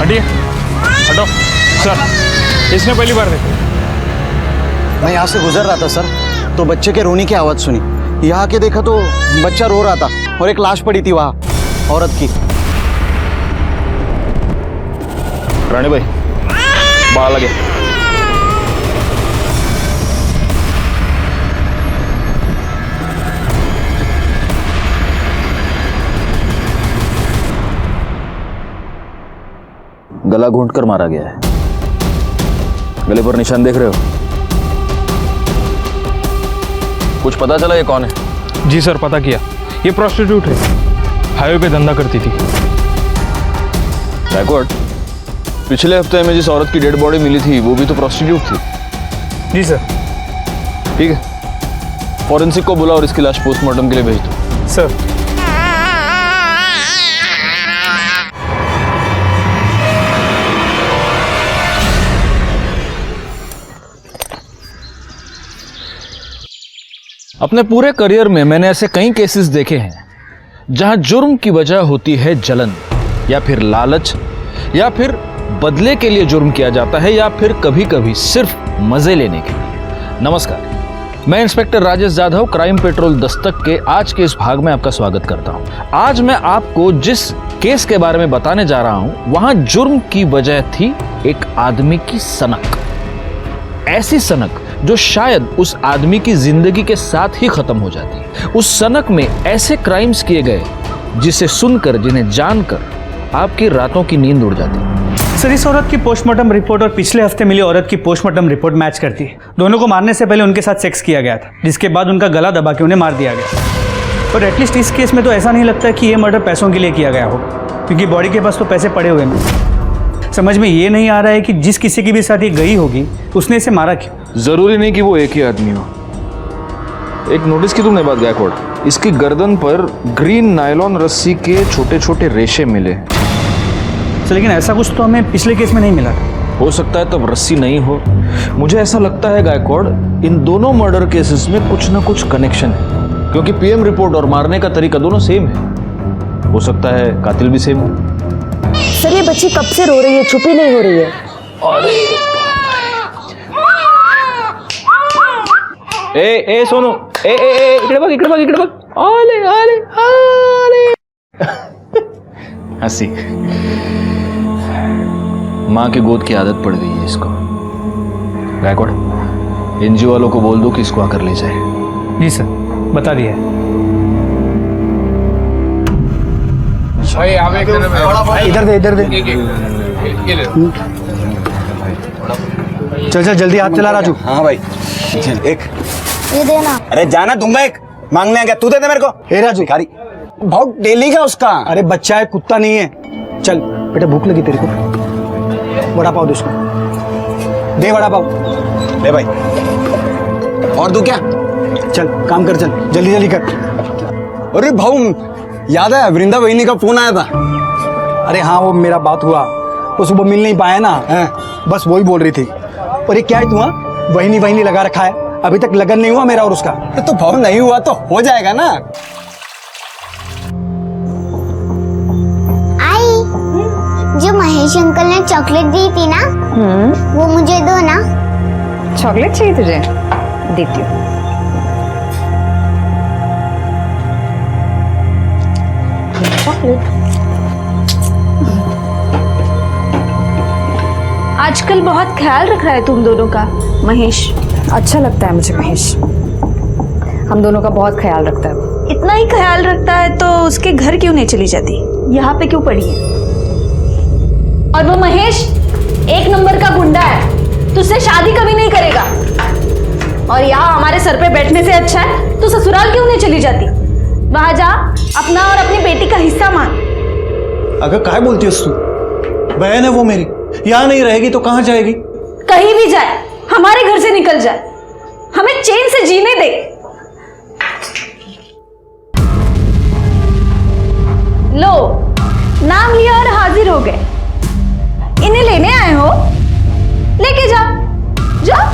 हटिए, हटो सर। इसने पहली बार देखा। मैं यहाँ से गुजर रहा था सर, तो बच्चे के रोने की आवाज़ सुनी। यहाँ के देखा तो बच्चा रो रहा था और एक लाश पड़ी थी वहाँ, औरत की। रानी भाई बाहर लगे। गला घोंटकर मारा गया है। गले पर निशान देख रहे हो? कुछ पता चला ये कौन है? जी सर, पता किया। ये प्रोस्टिट्यूट है, हाईवे पे धंधा करती थी। बैकवर्ड, पिछले हफ्ते में जिस औरत की डेड बॉडी मिली थी वो भी तो प्रोस्टिट्यूट थी। जी सर। ठीक है, फॉरेंसिक को बुला और इसकी लाश पोस्टमार्टम के लिए भेज दो। सर। अपने पूरे करियर में मैंने ऐसे कई केसेस देखे हैं जहां जुर्म की वजह होती है जलन, या फिर लालच, या फिर बदले के लिए जुर्म किया जाता है, या फिर कभी कभी सिर्फ मजे लेने के लिए। नमस्कार, मैं inspector Rajesh Jadhav, crime petrol Dastak के आज के इस भाग में आपका स्वागत करता हूं। आज मैं आपको जिस केस के बारे में बताने जा रहा हूं, वहां जुर्म की वजह थी एक आदमी की सनक। ऐसी सनक जो शायद उस आदमी की जिंदगी के साथ ही खत्म हो जाती है। उस सनक में ऐसे क्राइम्स किए गए जिसे सुनकर, जिन्हें जानकर आपकी रातों की नींद उड़ जाती। सर, इस औरत की पोस्टमार्टम रिपोर्ट और पिछले हफ्ते मिली औरत की पोस्टमार्टम रिपोर्ट मैच करती है। दोनों को मारने से पहले उनके साथ सेक्स किया गया था, जिसके बाद उनका गला दबा के उन्हें मार दिया गया। और एटलीस्ट इस केस में तो ऐसा नहीं लगता कि ये मर्डर पैसों के लिए किया गया हो, क्योंकि बॉडी के पास तो पैसे पड़े हुए हैं। समझ में ये नहीं आ रहा है कि जिस किसी की भी साथ ये गई होगी उसने इसे मारा क्यों। जरूरी नहीं कि वो एक ही आदमी हो। एक नोटिस की तुमने बात गायकवाड़, इसकी गर्दन पर ग्रीन नायलॉन रस्सी के छोटे छोटे रेशे मिले। लेकिन ऐसा कुछ तो हमें पिछले केस में नहीं मिला था। हो सकता है तब रस्सी नहीं हो। मुझे ऐसा लगता है गायकवाड़, इन दोनों मर्डर केसेस में कुछ ना कुछ कनेक्शन है, क्योंकि पीएम रिपोर्ट और मारने का तरीका दोनों सेम है। हो सकता है कातिल भी सेम हो। सर, ये बच्ची कब से रो रही है, चुप ही नहीं हो रही है। ए सोनू, इकडे बघ, इकडे बघ, इकडे बघ। आले आले आले। हंसी। माँ की गोद की आदत पड़ गई है इसको। गायकवाड़, एनजीओ वालों को बोल दो कि इसको आकर ले जाए। जी सर, बता दिया। इधर दे, इधर दे। चल चल जल्दी, हाथ चला राजू। हाँ भाई, चल एक। ये देना। अरे जाना दूंगा, एक मांगने आ गया, तू दे दे मेरे को। हे राजू, भिखारी बहुत डेली का उसका। अरे बच्चा है, कुत्ता नहीं है। चल बेटा, भूख लगी तेरे को, वड़ा पाव दे उसको, दे वड़ा पाव। ले भाई, और तू क्या? चल काम कर, चल जल्दी जल्दी कर। अरे भाऊ, याद है वृंदा बहनी का फोन आया था? अरे हाँ, वो मेरा बात हुआ, वो सुबह मिल नहीं पाया ना, बस वही बोल रही थी। और ये क्या है, तू वहीनी वहीनी लगा रखा है, अभी तक लगन नहीं हुआ मेरा और उसका। तो भाव नहीं हुआ तो हो जाएगा ना। आई, जो महेश अंकल ने चॉकलेट दी थी ना, वो मुझे दो ना। चॉकलेट चाहिए तुझे? देती हूँ। चॉकलेट। आजकल बहुत ख्याल रख रहा है तुम दोनों का महेश। अच्छा लगता है मुझे महेश, हम दोनों का बहुत ख्याल रखता है। इतना ही ख्याल रखता है तो उसके घर क्यों नहीं चली जाती, यहाँ पे क्यों पड़ी है? और वो महेश एक नंबर का गुंडा है, तुझसे शादी कभी नहीं करेगा। और यहाँ हमारे सर पे बैठने से अच्छा है तो ससुराल क्यों नहीं चली जाती? वहां जा, अपना और अपनी बेटी का हिस्सा मांग। अगर काय बोलती है तू? बहन है वो मेरी, यहाँ नहीं रहेगी तो कहाँ जाएगी? कहीं भी जाए, हमारे घर से निकल जाए, हमें चैन से जीने दे। लो, नाम लिया और हाजिर हो गए। इन्हें लेने आए हो, लेके जाओ, जाओ।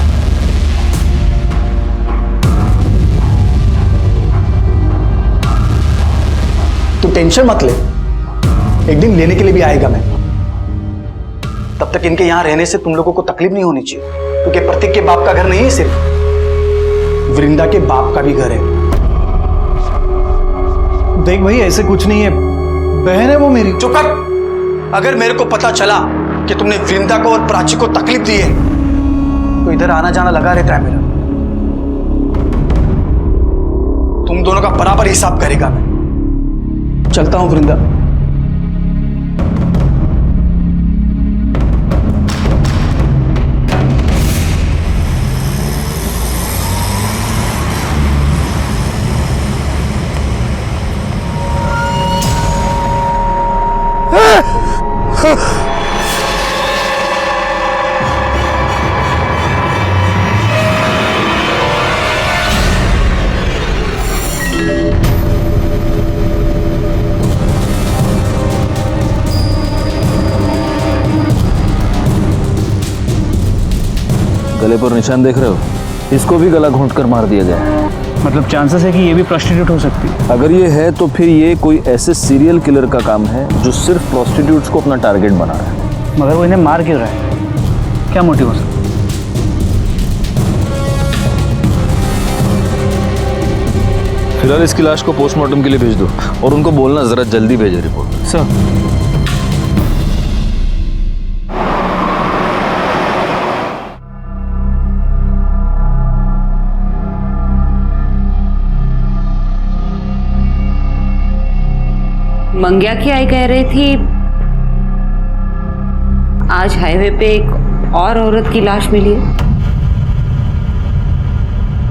तू टेंशन मत ले, एक दिन लेने के लिए भी आएगा मैं। तब तक इनके यहाँ रहने से तुम लोगों को तकलीफ नहीं होनी चाहिए, क्योंकि प्रतीक के बाप का घर नहीं है सिर्फ, वृंदा के बाप का भी घर है। देख भाई ऐसे कुछ नहीं है, बहन है वो मेरी। चुप कर। अगर मेरे को पता चला कि तुमने वृंदा को और प्राची को तकलीफ दी है तो इधर आना जाना लगा रहता है मेरा। तुम दोनों का बराबर हिसाब करेगा मैं। चलता हूं वृंदा। गले पर निशान देख रहे हो, इसको भी गला घोंट कर मार दिया गया है। मतलब चांसेस है कि ये भी प्रोस्टिट्यूट हो सकती है। अगर ये है तो फिर ये कोई ऐसे सीरियल किलर का काम है जो सिर्फ प्रोस्टिट्यूट्स को अपना टारगेट बना रहा है। मगर वो इन्हें मार क्यों रहा है? क्या मोटिव हो सकता है? फिलहाल इसकी लाश को पोस्टमार्टम के लिए भेज दो और उनको बोलना जरा जल्दी भेजे रिपोर्ट। सर, मंग्या की आई कह रही थी आज हाईवे पे एक और औरत की लाश मिली है।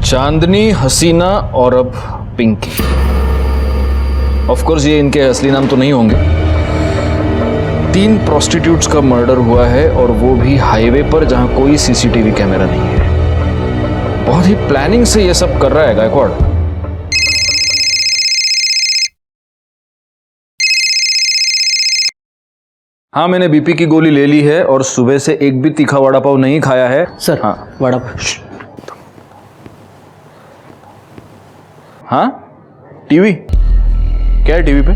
चांदनी, हसीना और अब पिंकी। ऑफ कोर्स ये इनके असली नाम तो नहीं होंगे। 3 प्रोस्टिट्यूट्स का मर्डर हुआ है और वो भी हाईवे पर जहां कोई सीसीटीवी कैमरा नहीं है। बहुत ही प्लानिंग से ये सब कर रहा है गायकवाड़। हाँ, मैंने बीपी की गोली ले ली है और सुबह से एक भी तीखा वड़ा पाव नहीं खाया है। सर, हाँ वड़ा। हाँ, टीवी क्या है टीवी पे?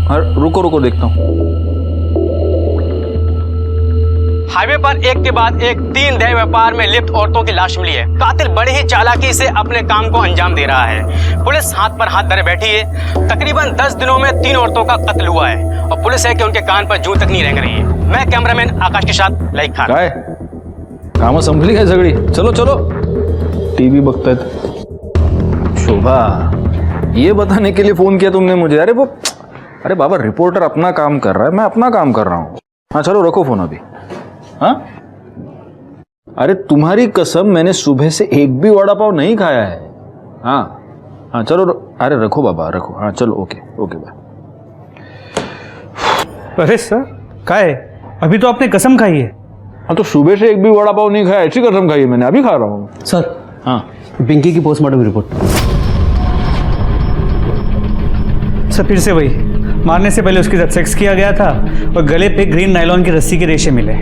हाँ, रुको देखता हूँ। हाईवे पर एक के बाद एक 3 देह व्यापार में लिप्त औरतों की लाश मिली है। कातिल बड़ी ही चालाकी से अपने काम को अंजाम दे रहा है। पुलिस हाथ पर हाथ धरे बैठी है। तकरीबन 10 दिनों में 3 औरतों का कत्ल हुआ है और पुलिस है कि उनके कान पर जूं तक नहीं रेंग रही है। मैं कैमरामैन आकाश के साथ लाइक खान। काय काम संभली है झगड़ी। चलो टीवी बघता है। शोभा, ये बताने के लिए फोन किया तुमने मुझे? अरे बाबा, रिपोर्टर अपना काम कर रहा है, मैं अपना काम कर रहा हूँ। हाँ चलो रखो फोन अभी। हाँ, अरे तुम्हारी कसम, मैंने सुबह से एक भी वड़ा पाव नहीं खाया है। हाँ चलो, अरे रखो बाबा रखो। हाँ चलो, ओके बाय। अरे सर, क्या है? अभी तो आपने कसम खाई है। हाँ तो सुबह से एक भी वड़ा पाव नहीं खाया, ऐसी कसम खाई है मैंने, अभी खा रहा हूँ। सर, हाँ, पिंकी की पोस्टमार्टम रिपोर्ट। सर, फिर से वही, मारने से पहले उसके साथ सेक्स किया गया था और गले पे ग्रीन नायलॉन की रस्सी के रेशे मिले।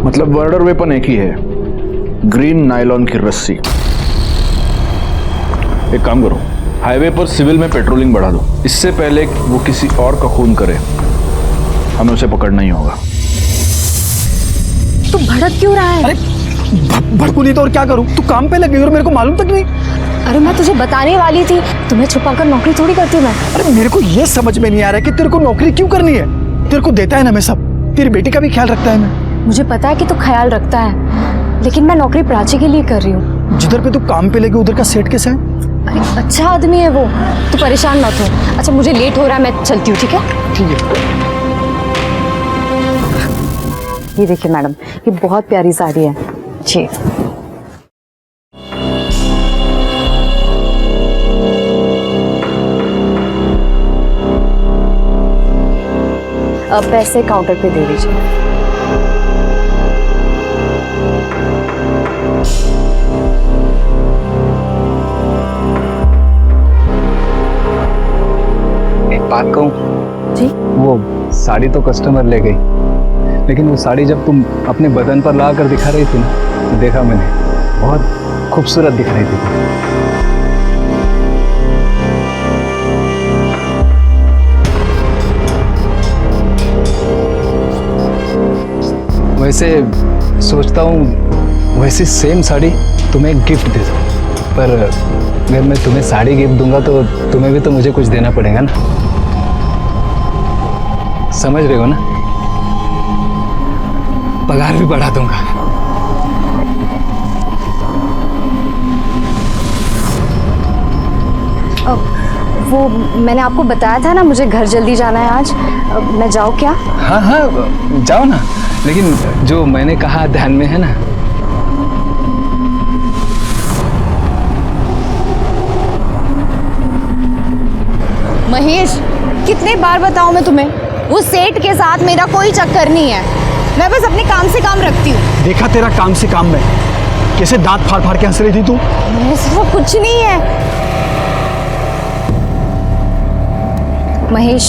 मतलब मर्डर वेपन एक ही है, ग्रीन नायलॉन की रस्सी। एक काम करो, हाईवे पर सिविल में पेट्रोलिंग बढ़ा दो। इससे पहले वो किसी और का खून करे, हमें उसे पकड़ना ही होगा। तू भड़क क्यों रहा है? अरे भड़कू नहीं तो और क्या करूं? तू काम पे लग गई और मेरे को मालूम तक नहीं। अरे मैं तुझे बताने वाली थी, तुम्हें छुपाकर नौकरी थोड़ी करती हूँ मैं। अरे मेरे को ये समझ में नहीं आ रहा है कि तेरे को नौकरी क्यों करनी है। तेरे को देता है ना मैं सब, तेरी बेटी का भी ख्याल रखता है मैं। मुझे पता है कि तू ख्याल रखता है, लेकिन मैं नौकरी प्राची के लिए कर रही हूँ। जिधर पे तू काम पे लगी उधर का सेट कैसा है? अरे अच्छा आदमी है वो, तू परेशान मत हो। अच्छा मुझे लेट हो रहा है, मैं चलती हूँ, ठीक है? ठीक है। ये देखिए मैडम, ये बहुत प्यारी साड़ी है जी। अब पैसे काउंटर पे दे दीजिए। एक बात कहूँ? जी? वो साड़ी तो कस्टमर ले गई, लेकिन वो साड़ी जब तुम अपने बदन पर ला कर दिखा रही थी ना, तो देखा मैंने, बहुत खूबसूरत दिख रही थी। वैसे सोचता हूँ वैसी सेम साड़ी तुम्हें एक गिफ्ट दे दूँ, पर अगर मैं तुम्हें साड़ी गिफ्ट दूंगा तो तुम्हें भी तो मुझे कुछ देना पड़ेगा ना, समझ रहे हो ना? पगार भी बढ़ा दूंगा। वो मैंने आपको बताया था ना, मुझे घर जल्दी जाना है आज। मैं जाऊँ क्या? हाँ हाँ जाओ ना, लेकिन जो मैंने कहा ध्यान में है ना? महेश, कितने बार बताऊं मैं तुम्हें, उस सेठ के साथ मेरा कोई चक्कर नहीं है। मैं बस अपने काम से काम रखती हूँ। देखा तेरा काम से काम में, कैसे दांत फाड़ फाड़ के हंस रही थी तू। ऐसा कुछ नहीं है महेश।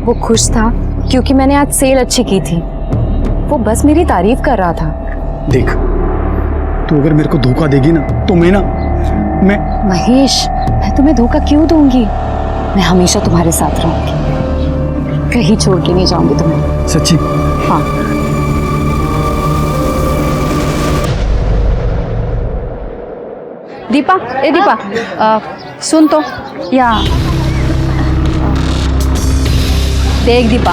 वो खुश था क्योंकि मैंने आज सेल अच्छी की थी। वो बस मेरी तारीफ कर रहा था। देख, तू अगर मेरे को धोखा देगी ना तो मैं महेश, मैं तुम्हें धोखा क्यों दूंगी? मैं हमेशा तुम्हारे साथ रहूंगी, कहीं छोड़ के नहीं जाऊंगी तुम्हें। सच्ची? हाँ। दीपा, ए दीपा, सुन तो, या देख दीपा,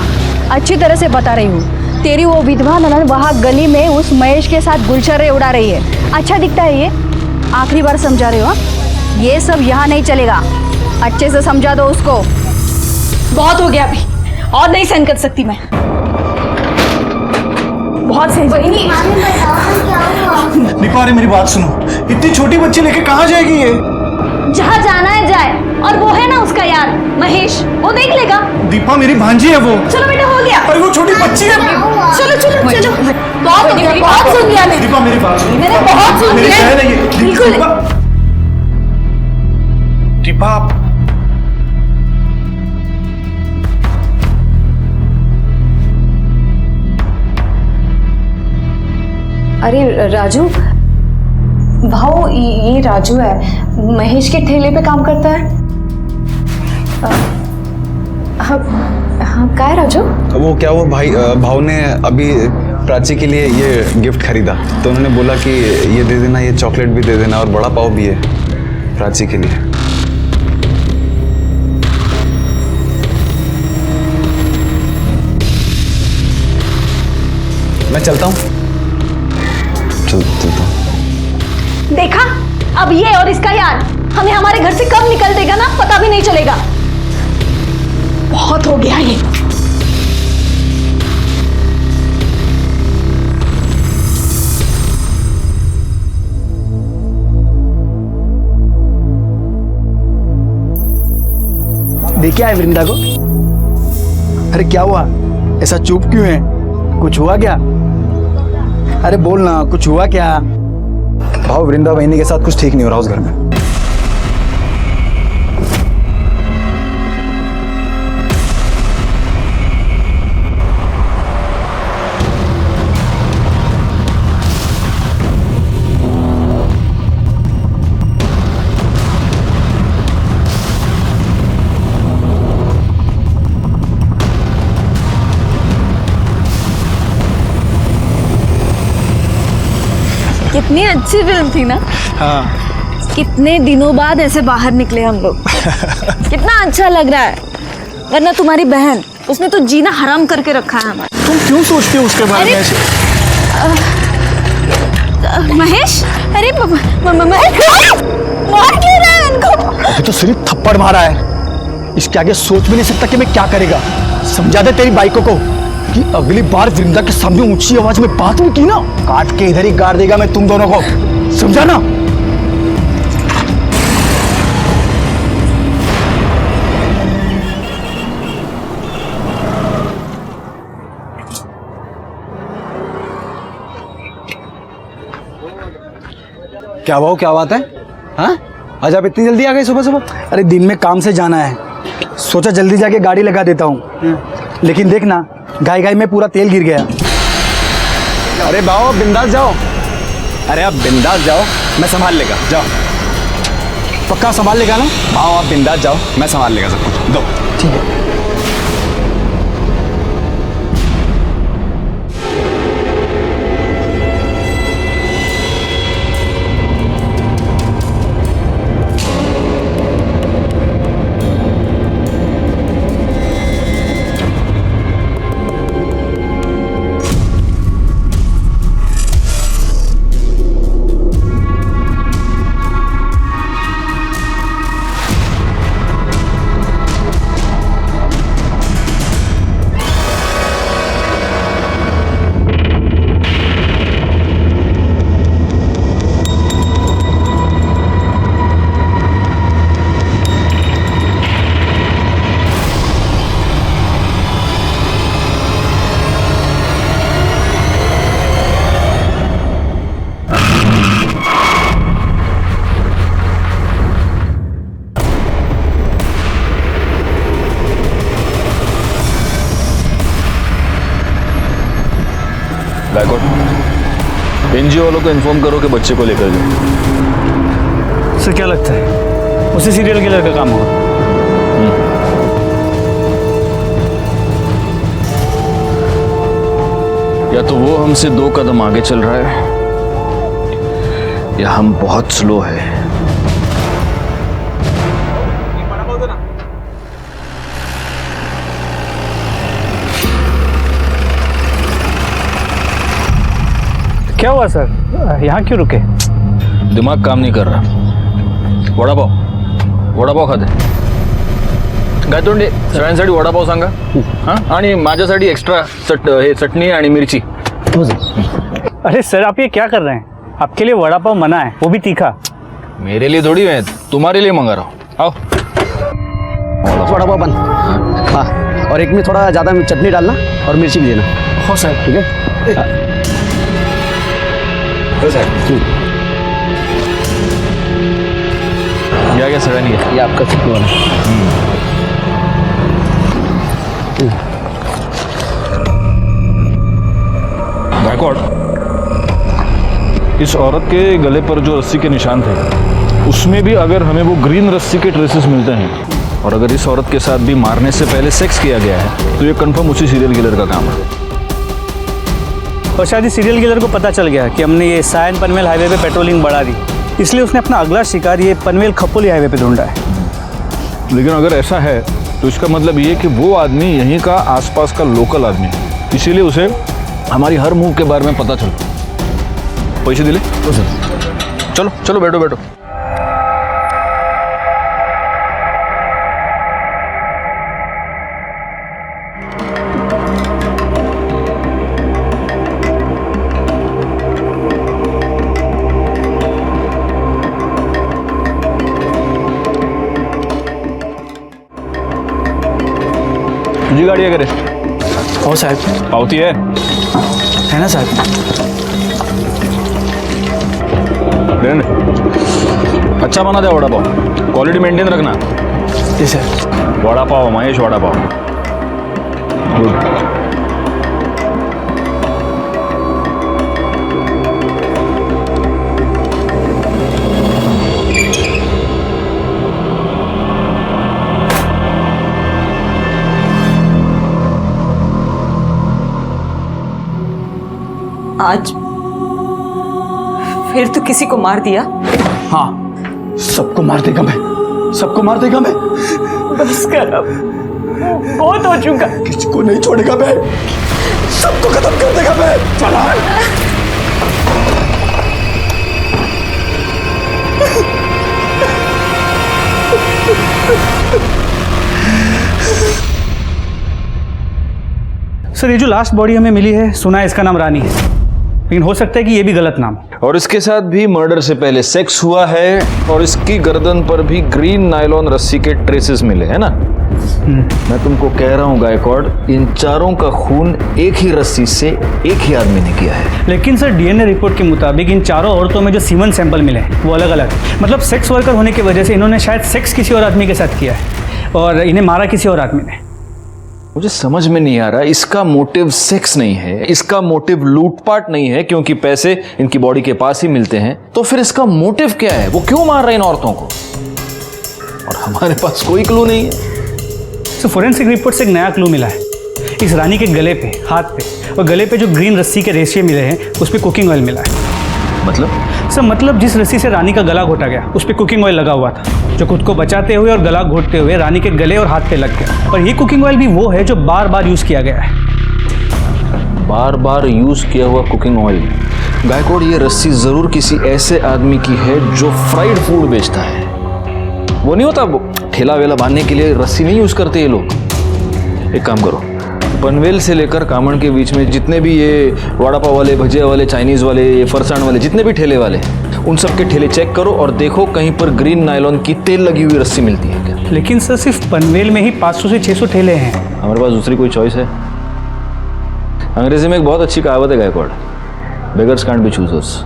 अच्छी तरह से बता रही हूँ, तेरी वो विधवा ननद वहाँ गली में उस महेश के साथ गुलछर्रे उड़ा रही है। अच्छा दिखता है ये? आखिरी बार समझा रहे हो? ये सब यहाँ नहीं चलेगा, अच्छे से समझा दो उसको। बहुत हो गया अभी, और नहीं सहन कर सकती मैं। बहुत सही। दीपा, अरे मेरी बात सुनो, इतनी छोटी बच्ची लेके कहाँ जाएगी ये? जहाँ जाना है जाए, और वो है ना उसका यार महेश, वो देख लेगा। दीपा, मेरी भांजी है वो। चलो बेटा, हो गया। अरे वो छोटी बच्ची है। चलो चलो चलो, बहुत हो गया, बहुत सुन लिया मैंने। दीपा, मेरी बात सुनो, मैंने बहुत सुन मेरी लिया। बहन है ये। बिल्कुल। दीपा, अरे राजू, भाऊ, ये राजू है, महेश के ठेले पे काम करता है। हाँ हाँ, क्या है राजू? वो क्या, वो भाव ने अभी प्राची के लिए ये गिफ्ट खरीदा, तो उन्होंने बोला कि ये दे देना, ये चॉकलेट भी दे देना, और बड़ा पाव भी है प्राची के लिए। मैं चलता हूँ। चलता हूँ। देखा, अब ये और इसका यार हमें हमारे घर से कब निकल देगा ना, पता भी नहीं चलेगा। बहुत हो गया ये। देखे आए वृंदा को? अरे क्या हुआ, ऐसा चुप क्यों है? कुछ हुआ क्या? अरे बोल ना, कुछ हुआ क्या? भाव, वृंदा बहनी के साथ कुछ ठीक नहीं हो रहा उस घर में। कितनी अच्छी फिल्म थी ना। हाँ। कितने दिनों बाद ऐसे बाहर निकले हम लोग। कितना अच्छा लग रहा है। वरना तुम्हारी बहन, उसने तो जीना हराम करके रखा है हमारा। तुम क्यों सोचती हो उसके बारे में ऐसे? महेश, अरे मार क्यों रहा है उनको? अभी तो सिर्फ थप्पड़ मारा है, इसके आगे सोच भी नहीं सकता कि मैं क्या करेगा। समझा दे तेरी बाइकों को कि अगली बार वृंदा के सामने ऊंची आवाज में बात भी की ना, काट के इधर ही गाड़ देगा मैं तुम दोनों को, समझा ना? क्या भाव, क्या बात है? हाँ, आज आप इतनी जल्दी आ गए सुबह सुबह? अरे दिन में काम से जाना है, सोचा जल्दी जाके गाड़ी लगा देता हूँ, लेकिन देखना गाय गाय में पूरा तेल गिर गया। अरे भाव, बिंदास जाओ। अरे आप बिंदास जाओ, मैं संभाल लेगा, जाओ। पक्का संभाल लेगा ना? भाव, आप बिंदास जाओ, मैं संभाल लेगा सब कुछ। दो। ठीक है। गायकवाड़, एनजीओ वालों को इन्फॉर्म करो कि बच्चे को लेकर जाओ। सर क्या लगता है उसी सीरियल किलर का काम होगा? या तो वो हमसे 2 कदम आगे चल रहा है या हम बहुत स्लो है। क्या हुआ सर, यहाँ क्यों रुके? दिमाग काम नहीं कर रहा। वडापाव खाते गायतोंडे सगळ्यांसाठी वडापाव सांगा हां, आणि माझ्यासाठी एक्स्ट्रा चटणी आणि मिरची। अरे सर आप ये क्या कर रहे हैं? आपके लिए वड़ा पाव मना है, वो भी तीखा। मेरे लिए थोड़ी है, तुम्हारे लिए मंगा रहा हूँ। आओ वड़ा पाव बन। हाँ, और एक में थोड़ा ज़्यादा चटनी डालना और मिर्ची भी देना। हो सर। ठीक है। क्या सगळ्यांनी घ्या। ये आपका चटनी वाला। गायकवाड़, इस औरत के गले पर जो रस्सी के निशान थे उसमें भी अगर हमें वो ग्रीन रस्सी के ट्रेसेस मिलते हैं और अगर इस औरत के साथ भी मारने से पहले सेक्स किया गया है तो ये कंफर्म उसी सीरियल किलर का काम है। और शायद इस सीरियल किलर को पता चल गया कि हमने ये सायन पनवेल हाईवे पे पेट्रोलिंग बढ़ा दी, इसलिए उसने अपना अगला शिकार ये पनवेल खपोली हाईवे पे ढूंढा है। लेकिन अगर ऐसा है तो इसका मतलब ये कि वो आदमी यहीं का आसपास का लोकल आदमी है, इसीलिए उसे हमारी हर मूव के बारे में पता चलता। पैसे दिले? चलो चलो बैठो बैठो। तुझी गाड़ी है करे? हो साहब। पावती है ना साहब? अच्छा बना दे वड़ा पाव, क्वालिटी मेंटेन रखना। जी सर। वड़ा पाव महेश, वड़ा पाव। गुड। आज फिर तो किसी को मार दिया? हाँ, सबको मार देगा मैं, सबको मार देगा मैं। बस कर अब, बहुत हो चुका। किसको नहीं छोड़ेगा मैं, सबको खत्म कर देगा मैं। चला सर ये जो लास्ट बॉडी हमें मिली है, सुना है इसका नाम रानी है, लेकिन हो सकता है कि ये भी गलत नाम हो। और इसके साथ भी मर्डर से पहले सेक्स हुआ है और इसकी गर्दन पर भी ग्रीन नायलॉन रस्सी के ट्रेसेस मिले हैं ना। मैं तुमको कह रहा हूँ गायकवाड़, इन चारों का खून एक ही रस्सी से एक ही आदमी ने किया है। लेकिन सर डीएनए रिपोर्ट के मुताबिक इन चारों औरतों में जो सीमन सैंपल मिले हैं वो अलग अलग, मतलब सेक्स वर्कर होने की वजह से इन्होंने शायद सेक्स किसी और आदमी के साथ किया है और इन्हें मारा किसी और आदमी ने। मुझे समझ में नहीं आ रहा, इसका मोटिव सेक्स नहीं है, इसका मोटिव लूटपाट नहीं है क्योंकि पैसे इनकी बॉडी के पास ही मिलते हैं, तो फिर इसका मोटिव क्या है? वो क्यों मार रहे हैं इन औरतों को? और हमारे पास कोई क्लू नहीं है। तो फोरेंसिक रिपोर्ट से एक नया क्लू मिला है। इस रानी के गले पे, हाथ पे और गले पे जो ग्रीन रस्सी के रेशे मिले हैं उस पर कुकिंग ऑयल मिला है। मतलब जिस रस्सी से रानी का गला घोटा गया उस पर कुकिंग ऑयल लगा हुआ था, जो खुद को बचाते हुए और गला घोटते हुए रानी के गले और हाथ पे लग गया। और ये कुकिंग ऑयल भी वो है जो बार बार यूज किया गया है। बार बार यूज किया हुआ कुकिंग ऑयल। गायकवाड़, ये रस्सी जरूर किसी ऐसे आदमी की है जो फ्राइड फूड बेचता है। वो नहीं होता, वो ठेला वेला बांधने के लिए रस्सी नहीं यूज करते ये लोग। एक काम करो, पनवेल से लेकर कामण के बीच में जितने भी ये वड़ा पाव वाले, भजिया वाले, चाइनीज वाले, ये फरसाण वाले, जितने भी ठेले वाले, उन सब के ठेले चेक करो और देखो कहीं पर ग्रीन नायलॉन की तेल लगी हुई रस्सी मिलती है क्या। लेकिन सर सिर्फ पनवेल में ही 500 से 600 ठेले हैं। हमारे पास दूसरी कोई चॉइस है? अंग्रेजी में एक बहुत अच्छी कहावत है Gaikwad, beggars can't be choosers.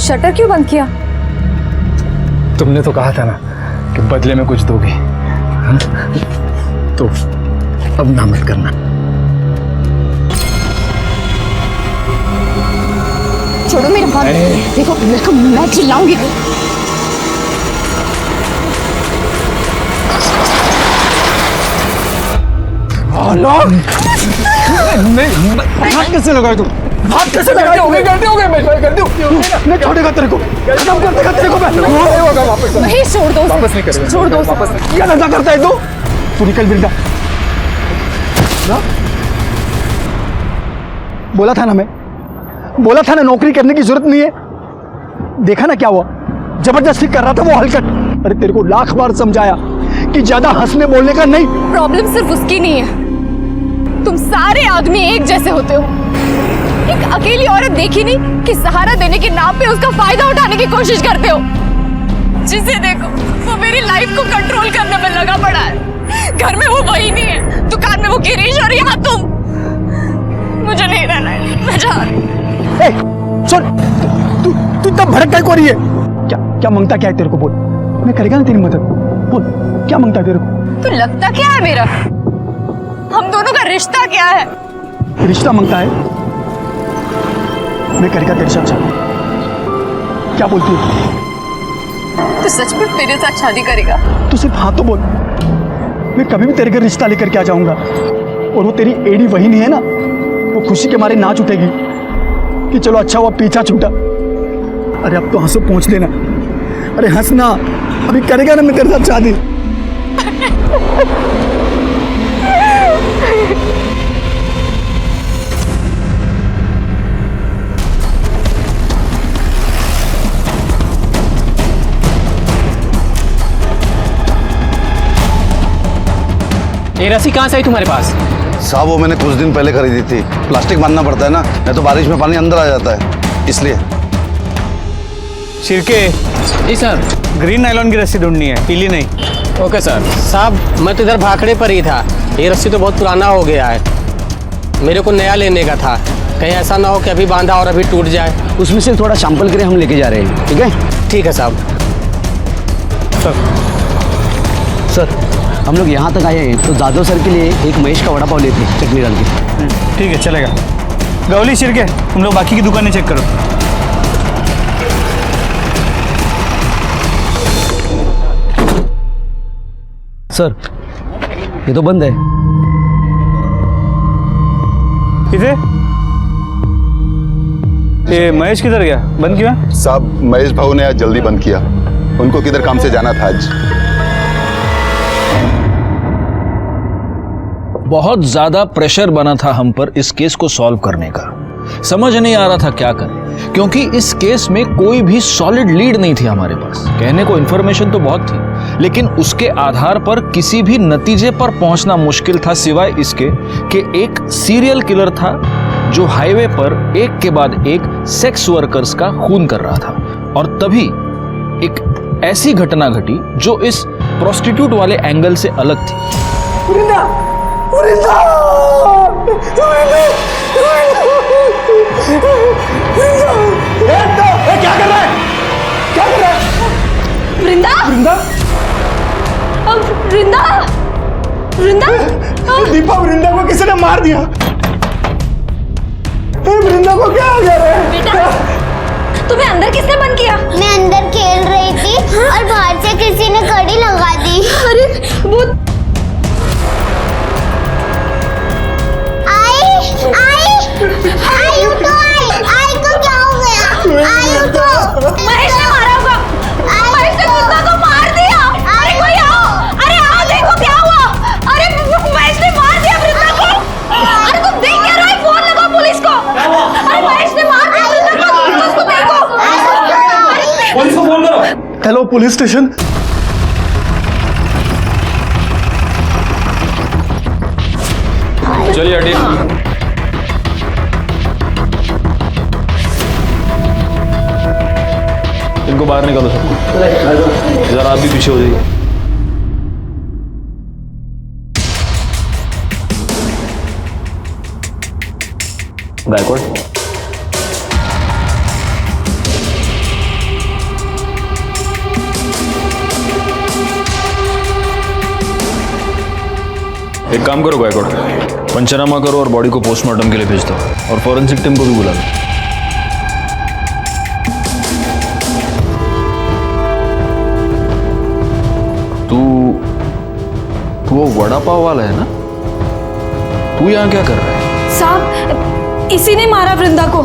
Shutter क्यों बंद किया? तुमने तो कहा था ना कि बदले में कुछ दोगे, हाँ? तो अब ना मत करना। छोड़ो मेरे हाथ, देखो मेरे को, मैं चिल्लाऊंगी। हाथ कैसे लगाए तुम? हाथ कैसे लगाए? गलती हो गई, मैं गलती हो गई। मैं छोड़ेगा तेरे को, कम कर देगा तेरे को मैं। नहीं होगा वापस। नहीं, छोड़ दो, वापस नहीं करेगा। छोड़ दो। वापस नहीं। क्या धंधा करता है तू निकल वृंदा। ना? बोला था ना मैं, बोला था ना नौकरी करने की जरूरत नहीं है। देखा ना क्या हुआ, जबरदस्ती कर रहा था वो हरकत। अरे तेरे को लाख बार समझाया कि ज्यादा हंसने बोलने का नहीं। प्रॉब्लम सिर्फ उसकी नहीं है, तुम सारे आदमी एक जैसे होते हो। एक अकेली औरत देखी नहीं कि सहारा देने के नाम पे उसका फायदा उठाने की कोशिश करते हो। जिसे देखो वो मेरी लाइफ को कंट्रोल करने में लगा पड़ा है। घर में वो वही नहीं है, दुकान में वो गिरीश और यहाँ तुम। मुझे नहीं रहना है, मैं जा रही हूँ। सुन, तू इतना भड़क काय को रही है? क्या मांगता क्या है तेरे को? बोल, मैं करेगा ना तेरी मदद। बोल, क्या मांगता है तेरे को? तो लगता क्या है मेरा? हम दोनों का रिश्ता क्या है? रिश्ता मांगता है? मैं करेगा तेरे साथ शादी। क्या बोलती है? तो सचमुच मेरे साथ शादी करेगा? तू सिर्फ हाँ तो बोल, मैं कभी भी तेरे घर रिश्ता लेकर के आ जाऊंगा। और वो तेरी एडी वही नहीं है ना, वो खुशी के मारे नाच उठेगी कि चलो अच्छा हुआ पीछा छूटा। अरे अब तो हंसो पहुंच लेना। अरे हंसना, अभी करेगा ना मैं तेरे साथ शादी। ये रस्सी कहाँ से आई तुम्हारे पास? साहब वो मैंने कुछ दिन पहले खरीदी थी। प्लास्टिक बांधना पड़ता है ना, नहीं तो बारिश में पानी अंदर आ जाता है, इसलिए। शिरके, जी सर। ग्रीन नायलॉन की रस्सी ढूंढनी है, पीली नहीं। Okay sir. साहब मैं तो इधर भाखड़े पर ही था, ये रस्सी तो बहुत पुराना हो गया है, मेरे को नया लेने का था। कहीं ऐसा ना हो कि अभी बांधा और अभी टूट जाए। उसमें से थोड़ा सैंपल के लिए हम लेके जा रहे हैं, ठीक है? ठीक है साहब। सर हम लोग यहाँ तक आए हैं तो जादव सर के लिए एक महेश का वड़ा पाव लेते हैं, चटनी डाल के। ठीक है, चलेगा। गौली, शिरके, तुम लोग बाकी की दुकानें चेक करो। सर ये तो बंद है। किसे? ये महेश किधर गया? बंद क्यों है? साहब महेश भाऊ ने आज जल्दी बंद किया, उनको किधर काम से जाना था आज। बहुत ज्यादा प्रेशर बना था हम पर इस केस को सॉल्व करने का। समझ नहीं आ रहा था क्या करें, क्योंकि इस केस में कोई भी सॉलिड लीड नहीं थी हमारे पास। कहने को इन्फॉर्मेशन तो बहुत थी, लेकिन उसके आधार पर किसी भी नतीजे पर पहुंचना मुश्किल था, सिवाय इसके कि एक सीरियल किलर था जो हाईवे पर एक के बाद एक सेक्स वर्कर्स का खून कर रहा था। और तभी एक ऐसी घटना घटी जो इस प्रोस्टिट्यूट वाले एंगल से अलग थी। क्या कर रहा है? क्या कर रहा है? वृंदा, वृंदा, वृंदा, वृंदा, दीपा, वृंदा को किसी ने मार दिया। वृंदा को क्या हो गया रे? बेटा, तुम्हें अंदर किसने बंद किया? मैं अंदर खेल रही थी और बाहर से किसी ने कड़ी लगा दी। अरे वो आई को क्या हो गया? आई को महेश ने मारा होगा। महेश ने वृंदा को मार दिया। अरे कोई आओ, अरे आओ, देखो क्या हुआ। अरे महेश ने मार दिया वृंदा को। अरे तुम देख क्या रहे हो? फोन लगाओ पुलिस को। अरे महेश ने मार दिया वृंदा को, उसको देखो। पुलिस को फोन करो। Hello police station. चलिए हटिए। इनको बाहर निकालो सबको। जरा आप भी पीछे हो जाइए। गायकवाड़, एक काम करो गायकवाड़, पंचनामा करो और बॉडी को पोस्टमार्टम के लिए भेज दो और फॉरेंसिक टीम को भी बुला लो। तू वो वड़ा पाव वाला है ना? तू यहाँ क्या कर रहा है? साहब, इसी ने मारा वृंदा को।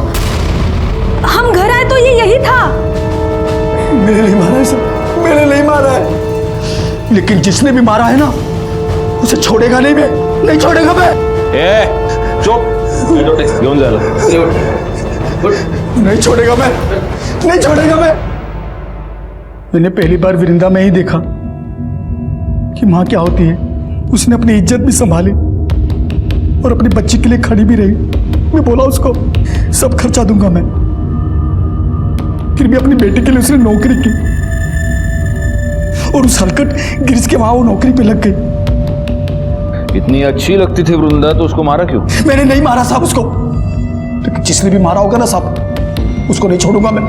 हम घर आए तो ये यही था। मैंने नहीं मारा है सर, मैंने नहीं मारा है। लेकिन जिसने भी मारा है ना, उसे छोड़ेगा नहीं मैं, नहीं छोड़ेगा मैं। चुप, घेऊन जायला। नहीं छोड़ेगा मैं, नहीं छोड़ेगा मैं। मैंने पहली बार वृंदा में ही देखा कि माँ क्या होती है। उसने अपनी इज्जत भी संभाली और अपनी बच्ची के लिए खड़ी भी रही। मैं बोला उसको सब खर्चा दूंगा मैं, फिर भी अपनी बेटी के लिए उसने नौकरी की और उस हलकट गिरिश के वहां वो नौकरी पे लग गई। इतनी अच्छी लगती थी वृंदा तो उसको मारा क्यों? मैंने नहीं मारा साहब उसको, लेकिन जिसने भी मारा होगा ना साहब, उसको नहीं छोड़ूंगा मैं।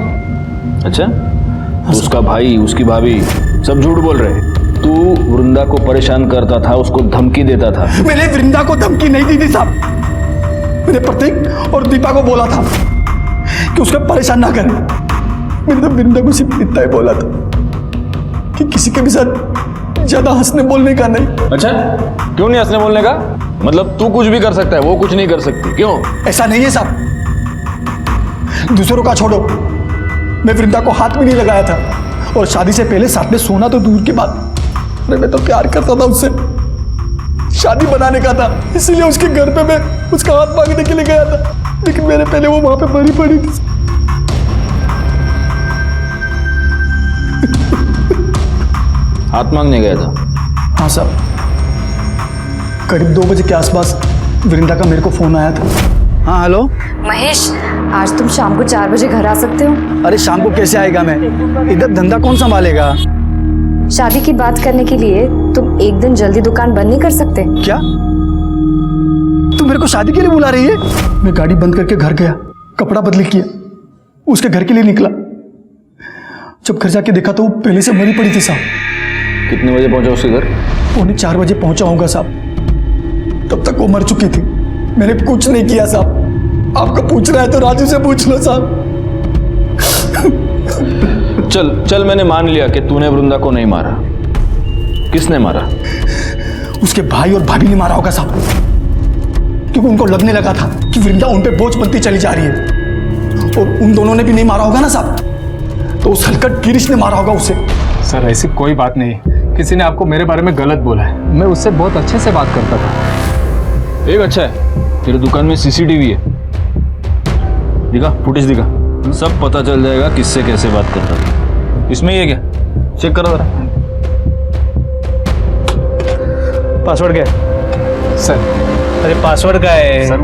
अच्छा, तो उसका भाई, उसकी भाभी सब झूठ बोल रहे हैं। तू वृंदा को परेशान करता था, उसको धमकी देता था। मैंने वृंदा को धमकी नहीं दी थी साहब। मैंने प्रतीक और दीपा को बोला था कि उसको परेशान ना करें। मैंने तो वृंदा को सिर्फ इतना ही बोला था कि किसी के भी साथ ज्यादा हंसने बोलने का नहीं। अच्छा, क्यों नहीं हंसने बोलने का? मतलब तू कुछ भी कर सकता है, वो कुछ नहीं कर सकती, क्यों? ऐसा नहीं है साहब, दूसरों का छोड़ो, मैं वृंदा को हाथ भी नहीं लगाया था और शादी से पहले साथ में सोना तो दूर की बात, मैं तो प्यार करता था उससे, शादी बनाने का था, इसीलिए उसके घर पे मैं उसका हाथ मांगने के लिए गया था। लेकिन मेरे पहले वो वहां पे मरी पड़ी थी। हाथ मांगने गया था? हाँ साहब, करीब 2 बजे के आसपास वृंदा का मेरे को फोन आया था। हाँ हेलो महेश, आज तुम शाम को 4 बजे घर आ सकते हो? अरे शाम को कैसे आएगा मैं, इधर धंधा कौन संभालेगा? शादी की बात करने के लिए तुम एक दिन जल्दी दुकान बंद नहीं कर सकते? क्या तू मेरे को शादी के लिए बुला रही है? मैं गाड़ी बंद करके घर गया, कपड़ा बदली किया, उसके घर के लिए निकला। जब घर जाके देखा तो वो पहले से मरी पड़ी थी साहब। कितने बजे पहुंचा उसके घर? 3:45 बजे पहुंचा होगा साहब। तब तक वो मर चुकी थी। मैंने कुछ नहीं किया साहब। आपको पूछना है तो राजू से पूछ लो साहब। चल चल, मैंने मान लिया कि तूने वृंदा को नहीं मारा। किसने मारा? उसके भाई और भाभी ने मारा होगा साहब, क्योंकि उनको लगने लगा था कि वृंदा उन पे बोझ बनती चली जा रही है। और उन दोनों ने भी नहीं मारा होगा ना साहब, तो उस हलकट गिरीश ने मारा होगा उसे। सर ऐसी कोई बात नहीं, किसी ने आपको मेरे बारे में गलत बोला है। मैं उससे बहुत अच्छे से बात करता था। एक अच्छा है, तेरे दुकान में सीसीटीवी है, दिखा, फुटेज दिखा, सब पता चल जाएगा किससे कैसे बात करता था। इसमें ये क्या, चेक करो जरा। पासवर्ड क्या है? सर अरे पासवर्ड क्या है? सर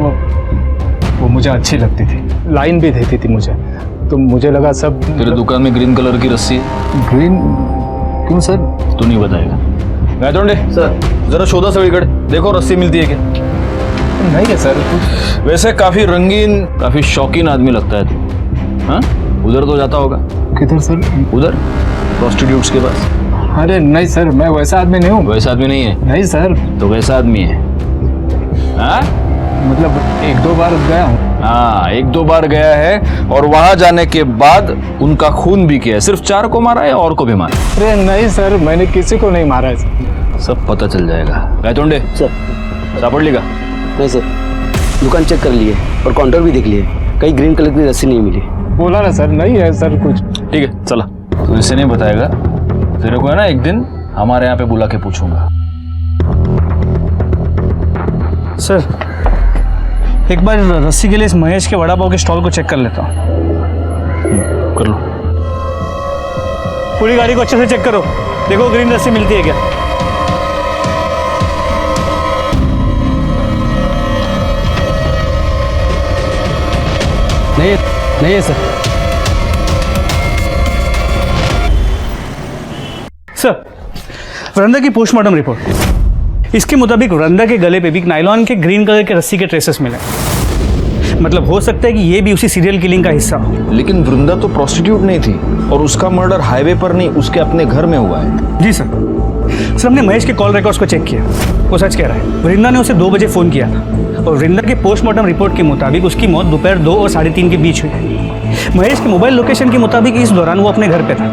वो मुझे अच्छी लगती थी, लाइन भी देती थी मुझे, तो मुझे लगा सब। तेरे दुकान में ग्रीन कलर की रस्सी है? ग्रीन क्यों सर? तू नहीं बताएगा। गायतोंडे सर, जरा शोधा सगळीकडे, देखो रस्सी मिलती है क्या? नहीं है सर। वैसे काफी रंगीन, काफी शौकीन आदमी लगता है तू। हाँ, उधर तो जाता होगा। किधर सर? उधर प्रोस्टिट्यूट्स के पास। अरे नहीं सर, मैं वैसा आदमी नहीं हूँ। वैसा आदमी नहीं है? नहीं सर। तो कैसा आदमी है? हाँ, मतलब 1-2 बार गया हूँ। हाँ, 1-2 बार गया है और वहां जाने के बाद उनका खून भी किया है। सिर्फ 4 को मारा है या और को भी मारा? अरे नहीं सर, मैंने किसी को नहीं मारा है। सब पता चल जाएगा। गायतोंडे सर, सापड़ लेगा? नहीं सर, दुकान चेक कर लिए और काउंटर भी देख लिए, कहीं ग्रीन कलर की रस्सी नहीं मिली। बोला ना सर, नहीं है सर कुछ। ठीक है, चला। तो इसे नहीं बताएगा, तेरे को है ना एक दिन हमारे यहाँ पे बुला के पूछूंगा। सर, एक बार रस्सी के लिए इस महेश के वड़ा पाव के स्टॉल को चेक कर लेता हूँ। कर लो। पूरी गाड़ी को अच्छे से चेक करो, देखो ग्रीन रस्सी मिलती है क्या। नहीं है सर। सर, वृंदा की पोस्टमार्टम रिपोर्ट, इसके मुताबिक वृंदा के गले पे भी नायलॉन के ग्रीन कलर के रस्सी के ट्रेसेस मिले। मतलब हो सकता है कि ये भी उसी सीरियल किलिंग का हिस्सा हो। लेकिन वृंदा तो प्रोस्टिट्यूट नहीं थी और उसका मर्डर हाईवे पर नहीं, उसके अपने घर में हुआ है। जी सर। सर हमने महेश के कॉल रिकॉर्ड्स को चेक किया। वो सच कह रहा है, वृंदा ने उसे 2 बजे फ़ोन किया था और वृंदा के पोस्टमार्टम रिपोर्ट के मुताबिक उसकी मौत दोपहर 2 और 3:30 के बीच हुई है। महेश के मोबाइल लोकेशन के मुताबिक इस दौरान वो अपने घर पे था।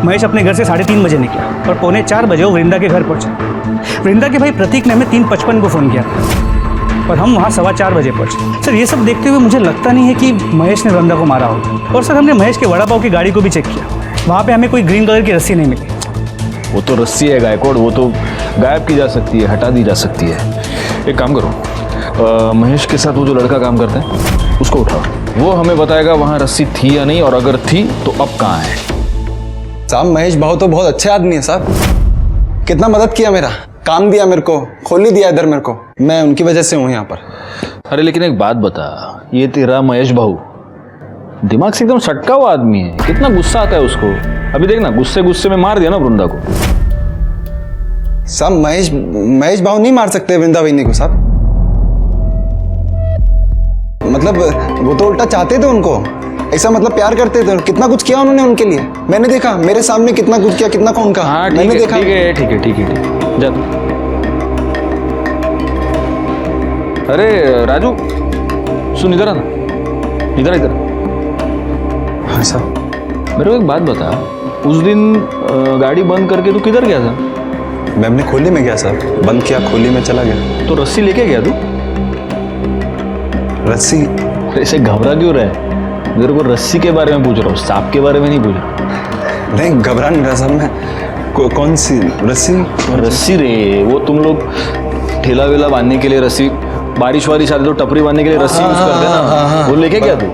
महेश अपने घर से 3:30 बजे निकला और 3:45 बजे वो वृंदा के घर पहुंचा। वृंदा के भाई प्रतीक ने हमें 3:55 को फ़ोन किया था और हम वहाँ 4:15 बजे पहुंचे। सर ये सब देखते हुए मुझे लगता नहीं है कि महेश ने वृंदा को मारा होगा। और सर हमने महेश के वड़ा पाव की गाड़ी को भी चेक किया, वहाँ पे हमें कोई ग्रीन कलर की रस्सी नहीं मिली। वो तो रस्सी है गायकवाड़, वो तो गायब की जा सकती है, हटा दी जा सकती है। एक काम करो, महेश के साथ वो जो लड़का काम करता है उसको उठाओ, वो हमें बताएगा वहाँ रस्सी थी या नहीं, और अगर थी तो अब कहाँ है। साहब महेश भाऊ तो बहुत अच्छे आदमी है साहब, कितना मदद किया, मेरा काम दिया, मेरे को खोल ही दिया इधर मेरे को, मैं उनकी वजह से हूँ यहाँ पर। अरे लेकिन एक बात बता, ये तेरा महेश भाऊ दिमाग से एकदम सटका हुआ आदमी है, कितना गुस्सा आता है उसको। अभी देखना, गुस्से गुस्से में मार दिया ना वृंदा को। साहब महेश भाऊ नहीं मार सकते वृंदा वहीनी को साहब, मतलब वो तो उल्टा चाहते थे उनको, ऐसा मतलब प्यार करते थे। कितना कुछ किया उन्होंने उनके लिए, मैंने देखा, मेरे सामने कितना कुछ किया, कितना कौन कहा। हाँ, मैंने देखा। ठीक है जा तू। अरे राजू सुन, इधर आना, इधर। हाँ साहब। मेरे को एक बात बता, उस दिन गाड़ी बंद करके तू किधर गया था? मैं अपने खोली में गया साहब, बंद किया, खोली में चला गया। तो रस्सी लेके गया तू? रस्सी? ऐसे घबरा क्यों रहा है? मेरे को रस्सी के बारे में पूछ रहा हूँ, सांप के बारे में नहीं पूछ रहा। नहीं घबरा नहीं रहा साहब मैं। कौन सी रस्सी? रस्सी रे, वो तुम लोग ठेला वेला बांधने के लिए रस्सी, बारिश वारिश आती तो टपरी बांधने के लिए रस्सी यूज करते हैं ना, वो लेके गया तू?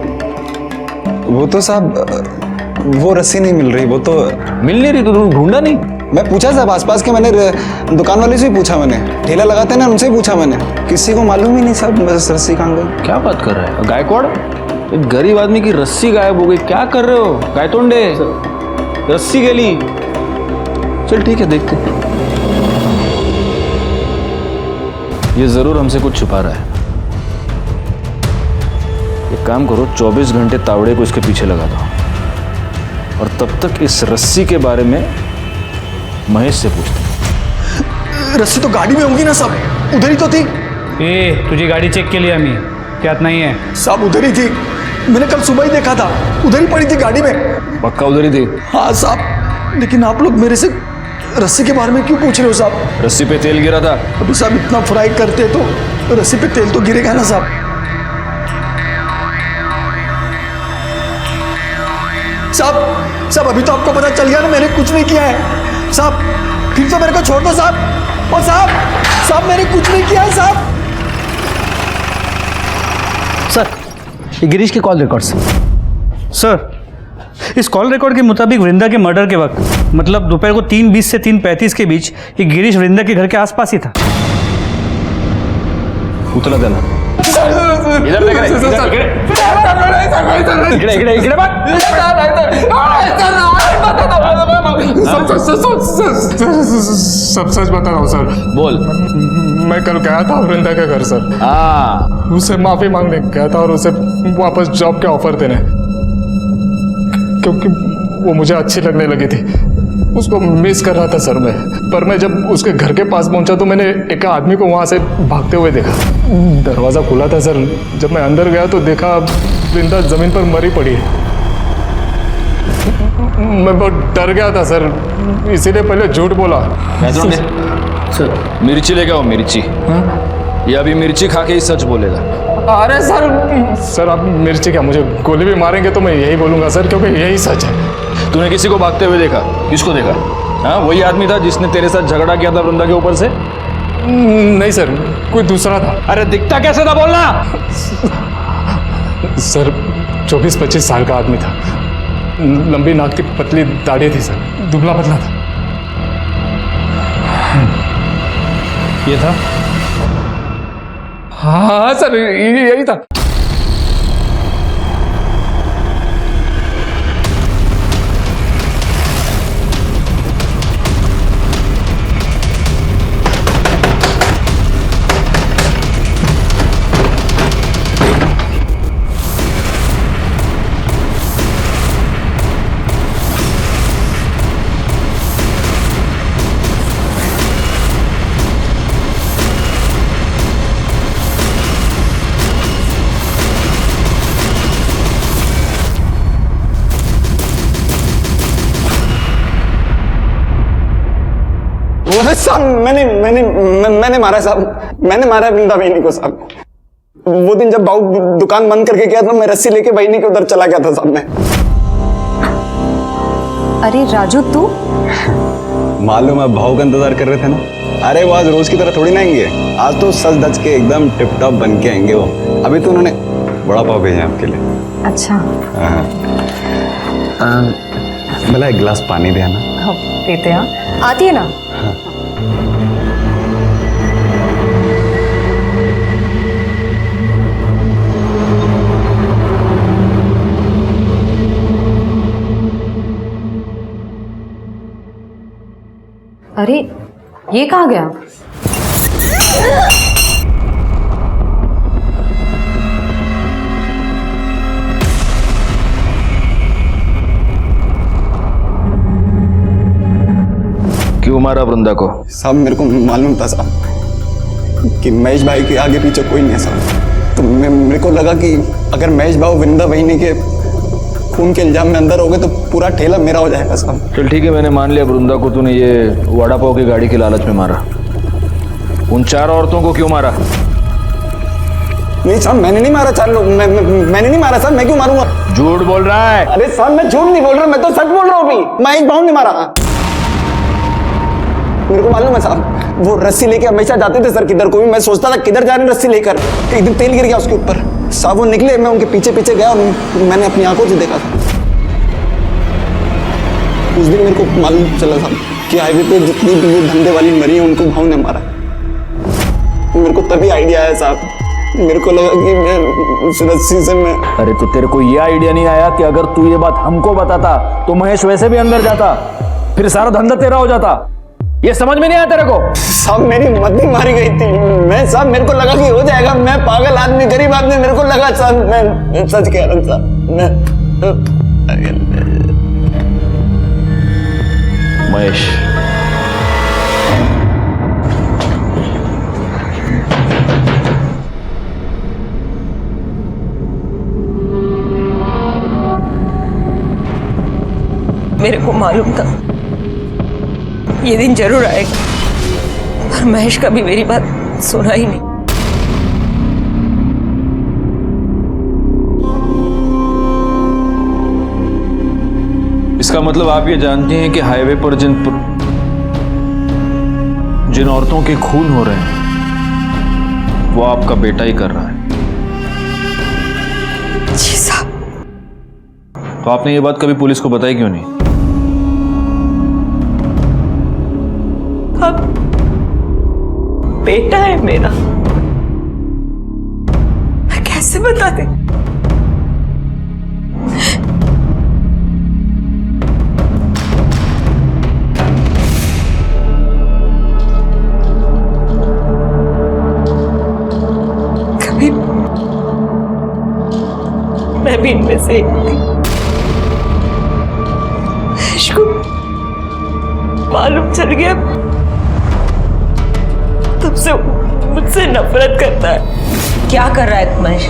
वो तो साहब वो रस्सी नहीं मिल रही, वो तो मिल नहीं रही, तो ढूंढा नहीं? मैं पूछा साहब आसपास के, मैंने दुकान वाले से ही पूछा, मैंने ठेला लगाते हैं ना उनसे ही पूछा मैंने, किसी को मालूम ही नहीं साहब बस रस्सी कहाँ गई। क्या बात कर रहा है गायकवाड़, एक गरीब आदमी की रस्सी गायब हो गई, क्या कर रहे हो गायतोंडे? रस्सी गेली। चल ठीक है, देखते। ये जरूर हमसे कुछ छुपा रहा है। एक काम करो, 24 घंटे तावड़े को इसके पीछे लगा दो और तब तक इस रस्सी के बारे में महेश से पूछते। रस्सी तो गाड़ी में होंगी ना साहब, उधर ही तो थी। तुझी गाड़ी चेक के लिए हमें क्या नहीं है साहब? उधर ही थी, मैंने कल सुबह ही देखा था, उधर ही पड़ी थी गाड़ी में। पक्का उधर ही थी? हाँ साहब, लेकिन आप लोग मेरे से रस्सी के बारे में क्यों पूछ रहे हो साहब? रस्सी पे तेल गिरा था। अभी साहब इतना फ्राई करते तो रस्सी पे तेल तो गिरेगा ना साहब। साहब अभी तो आपको पता चल गया ना मैंने कुछ नहीं किया है साहब, फिर तो मेरे को छोड़ दो साहब। और साहब मैंने कुछ नहीं किया है साहब। सर ये गिरीश के कॉल रिकॉर्ड्स। सर इस कॉल रिकॉर्ड के मुताबिक वृंदा के मर्डर के वक्त, मतलब दोपहर को 3:20 से 3:35 के बीच, ये गिरीश वृंदा के घर के आसपास ही था। उतला देना इधर देख रहे, इकडे बात। सब सच बता रहा हूँ सर। बोल। मैं कल गया था वृंदा के घर सर। उसे माफी मांगने गया था और उसे वापस जॉब के ऑफर देने, क्योंकि वो मुझे अच्छी लगने लगी थी, उसको मिस कर रहा था सर मैं। पर मैं जब उसके घर के पास पहुंचा तो मैंने एक आदमी को वहां से भागते हुए देखा। दरवाज़ा खुला था सर, जब मैं अंदर गया तो देखा वृंदा जमीन पर मरी पड़ी है। मैं बहुत डर गया था सर, इसीलिए पहले झूठ बोला। सर मिर्ची लेके आओ, मिर्ची। ये अभी मिर्ची खा के ही सच बोलेगा। अरे सर आप मिर्ची क्या, मुझे गोली भी मारेंगे तो मैं यही बोलूंगा सर, क्योंकि यही सच है। तूने किसी को भागते हुए देखा? किसको देखा? हाँ वही आदमी था जिसने तेरे साथ झगड़ा किया था वृंदा के ऊपर से? नहीं सर, कोई दूसरा था। अरे दिखता कैसे था बोलना। सर 24-25 साल का आदमी था, लंबी नाक की पतली दाढ़ी थी सर, दुबला पतला था। ये था? हाँ सर यही था। अरे साहब मैंने मारा साहब, मैंने मारा वृंदा बहनी को साहब। वो दिन जब बाबू दुकान बंद करके गया था, मैं रस्सी लेके बहनी के उधर चला गया था साहब मैं। अरे राजू तू मालूम है भाव का इंतजार कर रहे थे ना। अरे वो आज रोज की तरह थोड़ी ना आएंगे, आज तो सज धज के एकदम टिप टॉप बन के आएंगे वो। अभी तो उन्होंने बड़ा पाव भेजा आपके लिए। अच्छा भला एक गिलास पानी दे ना। हाँ, देते हैं, आती है ना। अरे ये कहाँ गया? क्यों मारा वृंदा को? साहब मेरे को मालूम था साहब कि महेश भाई के आगे पीछे कोई नहीं है साहब। तो मेरे को लगा कि अगर महेश भाई वृंदा बहनी के खून के इल्जाम में अंदर हो गए तो पूरा ठेला मेरा हो जाएगा साहब। चल ठीक है, मैंने मान लिया वृंदा को तूने ये वड़ा पाव की गाड़ी की लालच में मारा। उन 4 औरतों को क्यों मारा? नहीं साहब मैंने नहीं मारा 4 लोग, मैंने नहीं मारा साहब। मैं क्यों मारूंगा? झूठ बोल रहा है। अरे साहब मैं झूठ नहीं बोल रहा, मैं तो सच बोल रहा हूँ। अभी महेश भाव ने मारा। मेरे को मालूम है साहब, वो रस्सी लेके हमेशा जाते थे सर किधर को भी। मैं सोचता था किधर जा रहे हैं रस्सी लेकर, एक दिन तेल गिर गया उसके ऊपर। साहब वो निकले, मैं उनके पीछे पीछे गया और मैंने अपनी आंखों से देखा था। उस दिन मेरे को मालूम चला साहब कि हाईवे पे जितनी भी वो धंधे वाली मरी है उनको भाव ने मारा। मेरे को तभी आइडिया आया साहब। मेरे को लगा कि मैं उस रस्सी से मैं। अरे तो तेरे को ये आइडिया नहीं आया कि अगर तू ये बात हमको बताता तो महेश वैसे भी अंदर जाता, फिर सारा धंधा तेरा हो जाता? ये समझ में नहीं आया तेरे को? साहब मेरी मद्दी मारी गई थी। मैं साहब मेरे को लगा कि हो जाएगा। मैं पागल आदमी, गरीब आदमी, मेरे को लगा साहब। मैं सच कह रहा हूँ साहब। महेश मेरे को मालूम था ये दिन जरूर आएगा, पर महेश कभी मेरी बात सुना ही नहीं। इसका मतलब आप ये जानती हैं कि हाईवे पर जिन औरतों के खून हो रहे हैं वो आपका बेटा ही कर रहा है। जी साहब। तो आपने ये बात कभी पुलिस को बताई क्यों नहीं? अब बेटा है मेरा, मैं कैसे बता दे? कभी मैं भी इनमें से एक थी। इसको मालूम चल गया, तब से मुझसे नफरत करता है। क्या कर रहा है तू महेश?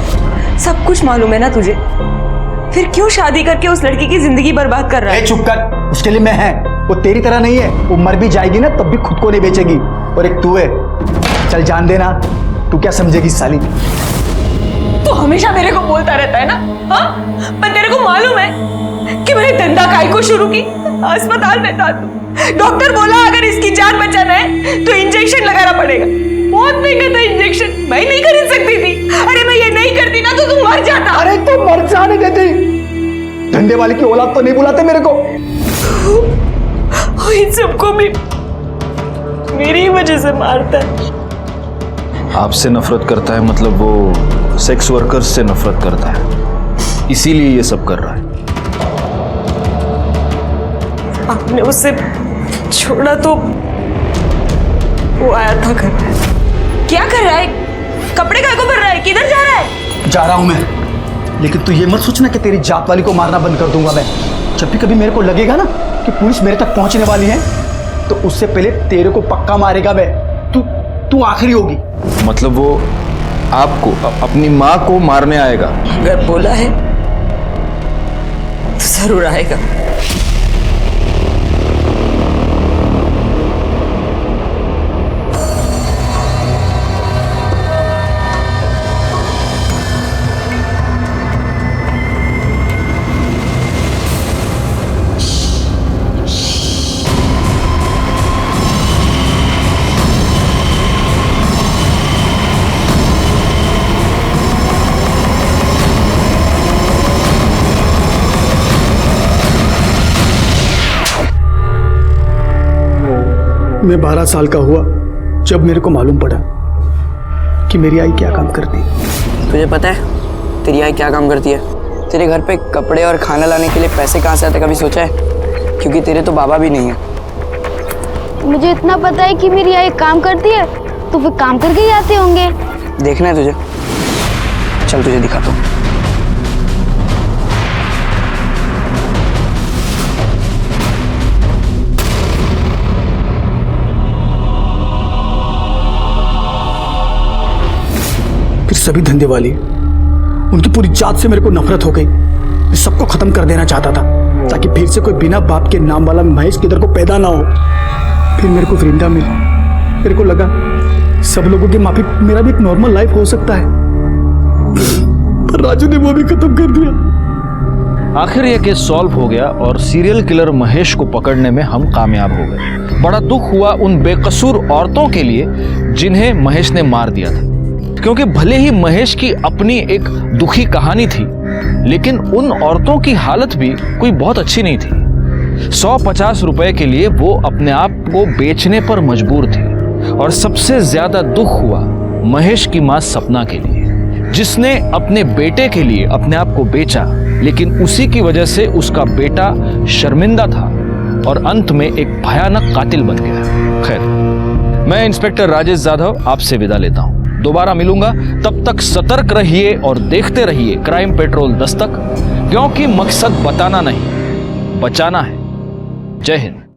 सब कुछ मालूम है ना तुझे, फिर क्यों शादी करके उस लड़की की जिंदगी बर्बाद कर रहा है? चुप कर, उसके लिए मैं है, वो तेरी तरह नहीं है। वो मर भी जाएगी ना तब भी खुद को नहीं बेचेगी। और एक तू है, चल जान देना, तू क्या समझेगी साली? तू हमेशा मेरे को बोलता रहता है ना, हाँ? पर तेरे को मालूम है कि मैंने धंधा काय को शुरू की? अस्पताल में था तू, डॉक्टर बोला अगर इसकी जान बचाना है तो इंजेक्शन लगाना पड़ेगा। बहुत महंगा था इंजेक्शन, मैं नहीं खरीद सकती थी। अरे मैं ये नहीं करती ना तो तू मर जाता। अरे तो मर जाने देती, धंधे वाले की औलाद तो नहीं बुलाते मेरे को। इन सबको भी मेरी वजह से मारता है। आपसे नफरत करता है मतलब वो सेक्स वर्कर्स से नफरत करता है, इसीलिए ये सब कर रहा है। आपने उसे छोड़ा तो वो आया था घर में। क्या कर रहा है? कपड़े काय को भर रहा है? किधर जा रहा है? जा रहा हूं मैं, लेकिन तू ये मत सोचना कि तेरी जात वाली को मारना बंद कर दूंगा मैं। जब भी कभी मेरे को लगेगा ना कि पुलिस मेरे तक पहुंचने वाली है तो उससे पहले तेरे को पक्का मारेगा मैं। तू आखिरी होगी। मतलब वो आपको अपनी माँ को मारने आएगा? अगर बोला है तो जरूर आएगा। मैं 12 साल का हुआ जब मेरे को मालूम पड़ा कि मेरी आई क्या काम करती है। तुझे पता है तेरी आई क्या काम करती है? तेरे घर पे कपड़े और खाना लाने के लिए पैसे कहाँ से आते, कभी सोचा है? क्योंकि तेरे तो बाबा भी नहीं है। मुझे इतना पता है कि मेरी आई काम करती है, तो फिर काम करके ही आते होंगे। देखना है तुझे? चल तुझे दिखाता हूँ। फिर सभी धंधे वाली, उनकी पूरी जात से मेरे को नफरत हो गई। मैं सबको खत्म कर देना चाहता था ताकि फिर से कोई बिना बाप के नाम वाला महेश किधर को पैदा ना हो। फिर मेरे को वृंदा मिली। मेरे को लगा सब लोगों की माफी मेरा भी एक नॉर्मल लाइफ हो सकता है, पर राजू ने वो भी खत्म कर दिया। आखिर यह केस सॉल्व हो गया और सीरियल किलर महेश को पकड़ने में हम कामयाब हो गए। बड़ा दुख हुआ उन बेकसूर औरतों के लिए जिन्हें महेश ने मार दिया था, क्योंकि भले ही महेश की अपनी एक दुखी कहानी थी, लेकिन उन औरतों की हालत भी कोई बहुत अच्छी नहीं थी। 150 रुपए के लिए वो अपने आप को बेचने पर मजबूर थी। और सबसे ज्यादा दुख हुआ महेश की मां सपना के लिए, जिसने अपने बेटे के लिए अपने आप को बेचा, लेकिन उसी की वजह से उसका बेटा शर्मिंदा था और अंत में एक भयानक कातिल बन गया। खैर, मैं इंस्पेक्टर राजेश जाधव आपसे विदा लेता हूं। दोबारा मिलूंगा, तब तक सतर्क रहिए और देखते रहिए क्राइम पेट्रोल दस्तक, क्योंकि मकसद बताना नहीं, बचाना है। जय हिंद।